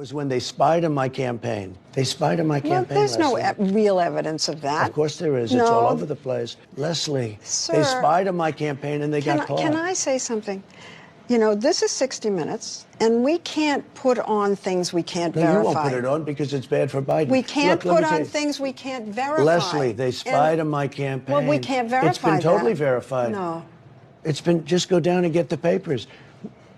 Was when they spied on my campaign. They spied on my campaign. There's Leslie. no real evidence of that. Of course there is. No. It's all over the place. Leslie, Sir, they spied on my campaign and they got caught. Can I say something? You know, this is 60 Minutes, and we can't put on things we can't verify. You won't put it on because it's bad for Biden. We can't put on things we can't verify. Leslie, they spied on my campaign. Well, we can't verify It's been totally verified. No. It's been, just go down and get the papers.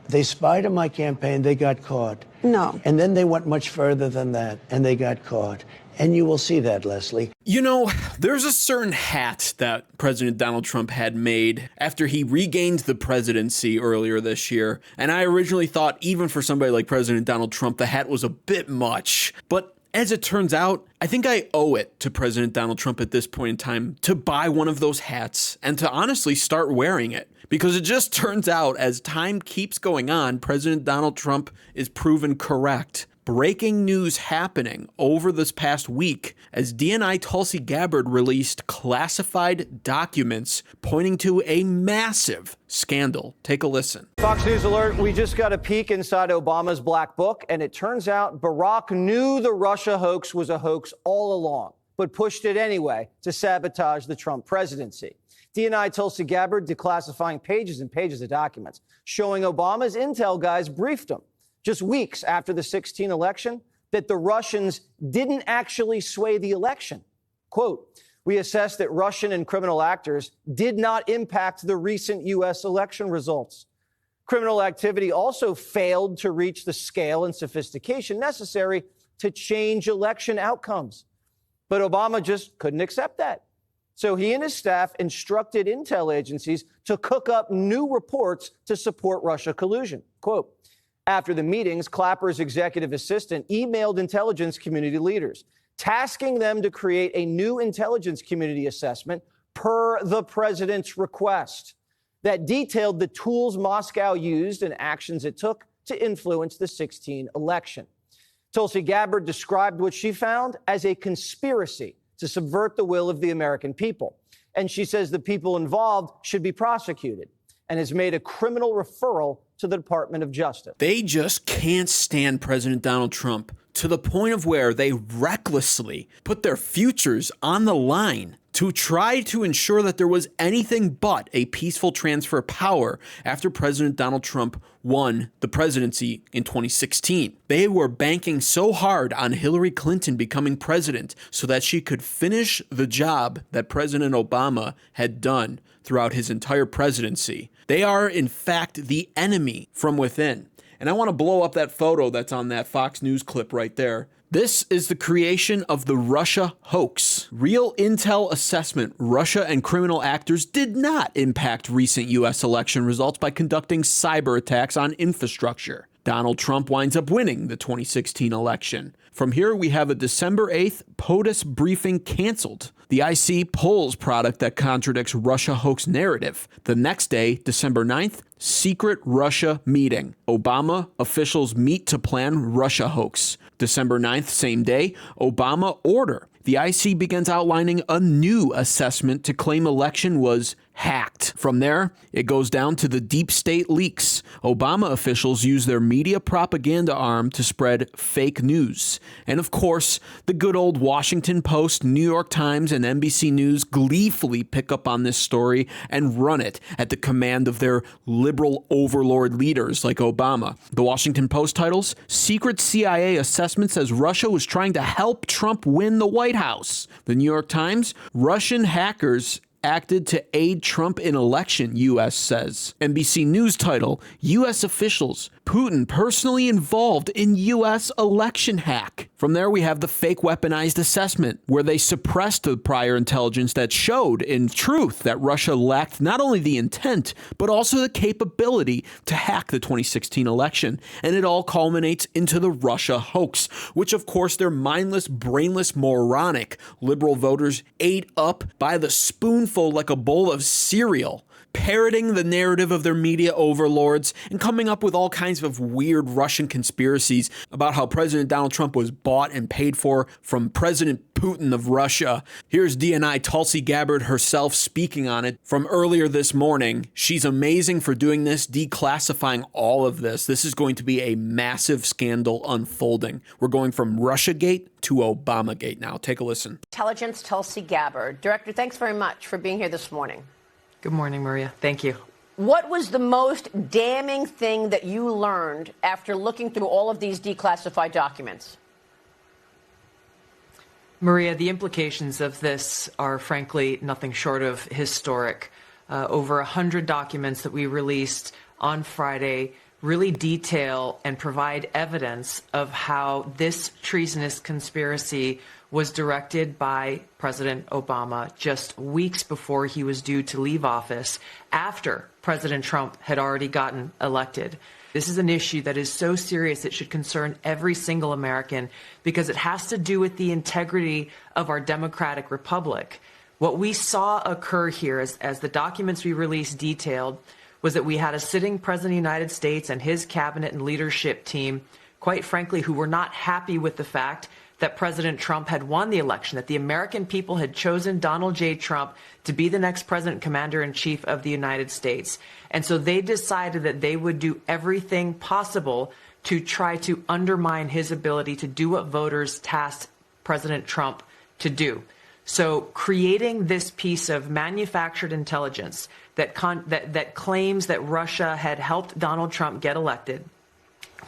They spied on my campaign, they got caught. No. And then they went much further than that, and they got caught. And you will see that, Leslie. You know, there's a certain hat that President Donald Trump had made after he regained the presidency earlier this year. And I originally thought, even for somebody like President Donald Trump, the hat was a bit much. But as it turns out, I think I owe it to President Donald Trump at this point in time to buy one of those hats and to honestly start wearing it. Because it just turns out, as time keeps going on, President Donald Trump is proven correct. Breaking news happening over this past week as DNI Tulsi Gabbard released classified documents pointing to a massive scandal. Take a listen. Fox News alert, we just got a peek inside Obama's black book, and it turns out Barack knew the Russia hoax was a hoax all along, but pushed it anyway to sabotage the Trump presidency. DNI Tulsi Gabbard declassifying pages and pages of documents showing Obama's intel guys briefed him just weeks after the 2016 election that the Russians didn't actually sway the election. Quote, we assessed that Russian and criminal actors did not impact the recent U.S. election results. Criminal activity also failed to reach the scale and sophistication necessary to change election outcomes. But Obama just couldn't accept that. So he and his staff instructed intel agencies to cook up new reports to support Russia collusion. Quote, after the meetings, Clapper's executive assistant emailed intelligence community leaders, tasking them to create a new intelligence community assessment per the president's request that detailed the tools Moscow used and actions it took to influence the 2016 election. Tulsi Gabbard described what she found as a conspiracy to subvert the will of the American people. And she says the people involved should be prosecuted and has made a criminal referral to the Department of Justice. They just can't stand President Donald Trump to the point of where they recklessly put their futures on the line to try to ensure that there was anything but a peaceful transfer of power after President Donald Trump won the presidency in 2016. They were banking so hard on Hillary Clinton becoming president so that she could finish the job that President Obama had done throughout his entire presidency. They are, in fact, the enemy from within. And I want to blow up that photo that's on that Fox News clip right there. This is the creation of the Russia hoax. Real intel assessment, Russia and criminal actors did not impact recent U.S. election results by conducting cyber attacks on infrastructure. Donald Trump winds up winning the 2016 election. From here, we have a December 8th POTUS briefing canceled. The IC pulls product that contradicts Russia hoax narrative. The next day, December 9th, secret Russia meeting. Obama officials meet to plan Russia hoax. December 9th, same day, Obama order. The IC begins outlining a new assessment to claim election was hacked. From there, it goes down to the deep state leaks. Obama officials use their media propaganda arm to spread fake news. And of course, the good old Washington Post, New York Times, and NBC News gleefully pick up on this story and run it at the command of their liberal overlord leaders like Obama. The Washington Post titles, Secret CIA assessment says Russia was trying to help Trump win the White House. The New York Times, Russian hackers acted to aid Trump in election, U.S. says. NBC News title, U.S. officials, Putin personally involved in U.S. election hack. From there, we have the fake weaponized assessment, where they suppressed the prior intelligence that showed, in truth, that Russia lacked not only the intent, but also the capability to hack the 2016 election. And it all culminates into the Russia hoax, which of course their mindless, brainless, moronic liberal voters ate up by the spoonful like a bowl of cereal. parroting the narrative of their media overlords and coming up with all kinds of weird Russian conspiracies about how President Donald Trump was bought and paid for from President Putin of Russia. Here's DNI Tulsi Gabbard herself speaking on it from earlier this morning. She's amazing for doing this, declassifying all of this. This is going to be a massive scandal unfolding. We're going from Russiagate to Obamagate now. Take a listen. Intelligence Tulsi Gabbard. Director, thanks very much for being here this morning. Good morning, Maria. Thank you. What was the most damning thing that you learned after looking through all of these declassified documents? Maria, the implications of this are frankly nothing short of historic. Over 100 documents that we released on Friday really detail and provide evidence of how this treasonous conspiracy was directed by President Obama just weeks before he was due to leave office, after President Trump had already gotten elected. This is an issue that is so serious it should concern every single American because it has to do with the integrity of our democratic republic. What we saw occur here, as the documents we released detailed, was that we had a sitting president of the United States and his cabinet and leadership team, quite frankly, who were not happy with the fact that President Trump had won the election, that the American people had chosen Donald J. Trump to be the next president, commander-in-chief of the United States. And so they decided that they would do everything possible to try to undermine his ability to do what voters tasked President Trump to do. So creating this piece of manufactured intelligence that claims that Russia had helped Donald Trump get elected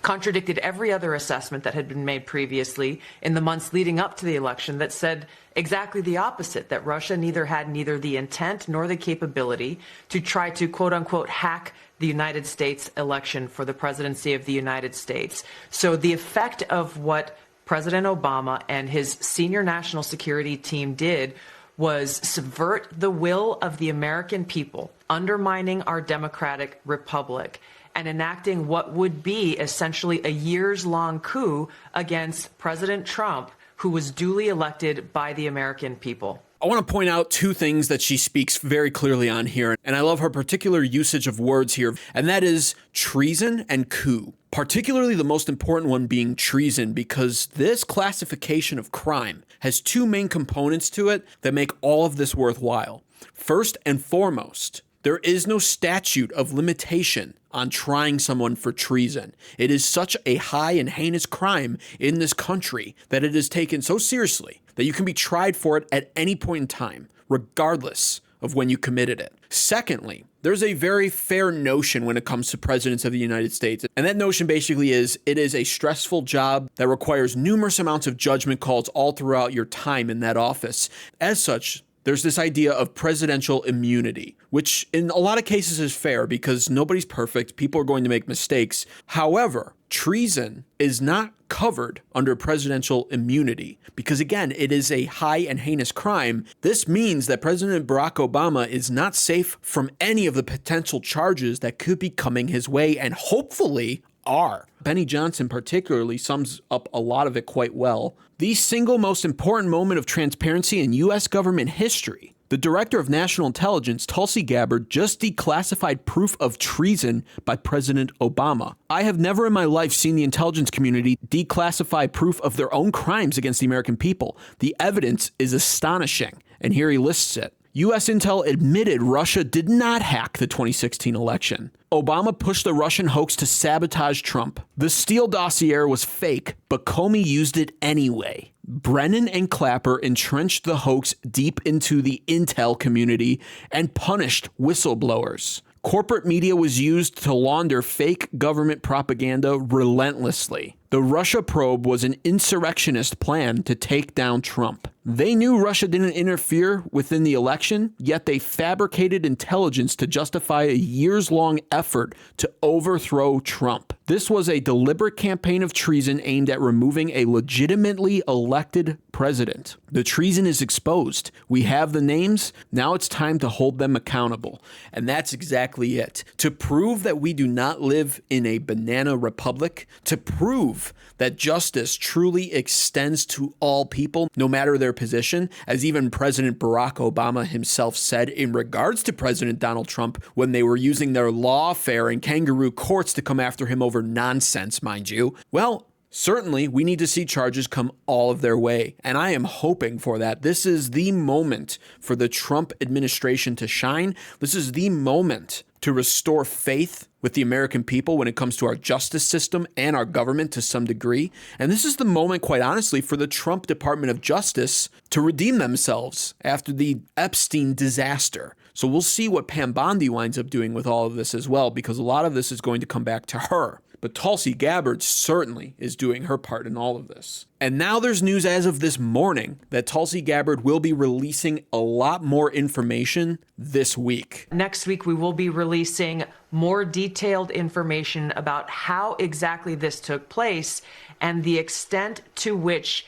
contradicted every other assessment that had been made previously in the months leading up to the election that said exactly the opposite, that Russia had neither the intent nor the capability to try to, quote unquote, hack the United States election for the presidency of the United States. So the effect of what President Obama and his senior national security team did was subvert the will of the American people, undermining our democratic republic, and enacting what would be essentially a years-long coup against President Trump, who was duly elected by the American people. I want to point out two things that she speaks very clearly on here, and I love her particular usage of words here, and that is treason and coup. Particularly the most important one being treason, because this classification of crime has two main components to it that make all of this worthwhile. First and foremost, there is no statute of limitation on trying someone for treason. It is such a high and heinous crime in this country that it is taken so seriously that you can be tried for it at any point in time, regardless of when you committed it. Secondly, there's a very fair notion when it comes to presidents of the United States. And that notion basically is it is a stressful job that requires numerous amounts of judgment calls all throughout your time in that office. As such, there's this idea of presidential immunity, which in a lot of cases is fair because nobody's perfect. People are going to make mistakes. However, treason is not covered under presidential immunity because, again, it is a high and heinous crime. This means that President Barack Obama is not safe from any of the potential charges that could be coming his way and hopefully are. Benny Johnson particularly sums up a lot of it quite well. The single most important moment of transparency in U.S. government history. The Director of National Intelligence, Tulsi Gabbard, just declassified proof of treason by President Obama. I have never in my life seen the intelligence community declassify proof of their own crimes against the American people. The evidence is astonishing, and here he lists it. U.S. Intel admitted Russia did not hack the 2016 election. Obama pushed the Russian hoax to sabotage Trump. The Steele dossier was fake, but Comey used it anyway. Brennan and Clapper entrenched the hoax deep into the intel community and punished whistleblowers. Corporate media was used to launder fake government propaganda relentlessly. The Russia probe was an insurrectionist plan to take down Trump. They knew Russia didn't interfere within the election, yet they fabricated intelligence to justify a years-long effort to overthrow Trump. This was a deliberate campaign of treason aimed at removing a legitimately elected president. The treason is exposed. We have the names. Now it's time to hold them accountable. And that's exactly it. To prove that we do not live in a banana republic, to prove that justice truly extends to all people, no matter their position, as even President Barack Obama himself said in regards to President Donald Trump when they were using their lawfare and kangaroo courts to come after him over nonsense, mind you. Well, certainly, we need to see charges come all of their way, and I am hoping for that. This is the moment for the Trump administration to shine. This is the moment to restore faith with the American people when it comes to our justice system and our government to some degree. And this is the moment, quite honestly, for the Trump Department of Justice to redeem themselves after the Epstein disaster. So we'll see what Pam Bondi winds up doing with all of this as well, because a lot of this is going to come back to her. But Tulsi Gabbard certainly is doing her part in all of this. And now there's news as of this morning that Tulsi Gabbard will be releasing a lot more information this week. Next week, we will be releasing more detailed information about how exactly this took place and the extent to which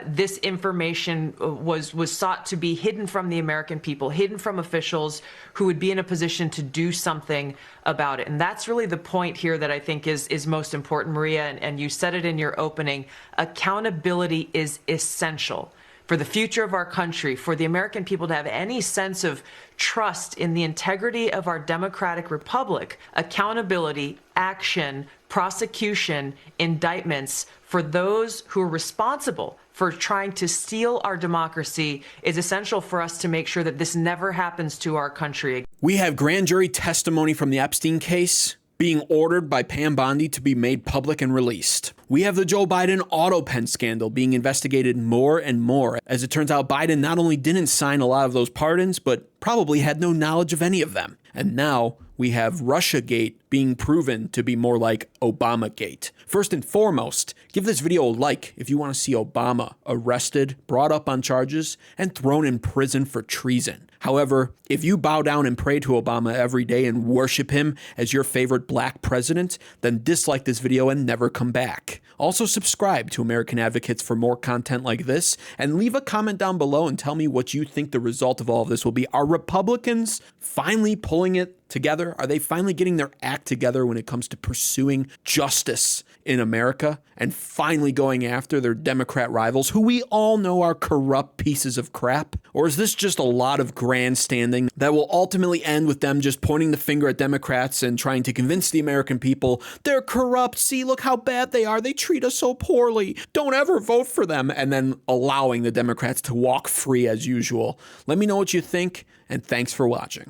this information was sought to be hidden from the American people, hidden from officials who would be in a position to do something about it. And that's really the point here that I think is most important, Maria, and you said it in your opening. Accountability is essential for the future of our country, for the American people to have any sense of trust in the integrity of our democratic republic. Accountability, action, prosecution, indictments for those who are responsible for trying to steal our democracy is essential for us to make sure that this never happens to our country. We have grand jury testimony from the Epstein case being ordered by Pam Bondi to be made public and released. We have the Joe Biden auto pen scandal being investigated more and more. As it turns out, Biden not only didn't sign a lot of those pardons, but probably had no knowledge of any of them. And now we have Russiagate being proven to be more like Obamagate. First and foremost, give this video a like if you want to see Obama arrested, brought up on charges, and thrown in prison for treason. However, if you bow down and pray to Obama every day and worship him as your favorite black president, then dislike this video and never come back. Also subscribe to American Advocates for more content like this, and leave a comment down below and tell me what you think the result of all of this will be. Are Republicans finally pulling it together? Are they finally getting their act together when it comes to pursuing justice in America and finally going after their Democrat rivals, who we all know are corrupt pieces of crap? Or is this just a lot of grandstanding that will ultimately end with them just pointing the finger at Democrats and trying to convince the American people they're corrupt? See, look how bad they are. They treat us so poorly. Don't ever vote for them. And then allowing the Democrats to walk free as usual. Let me know what you think, and thanks for watching.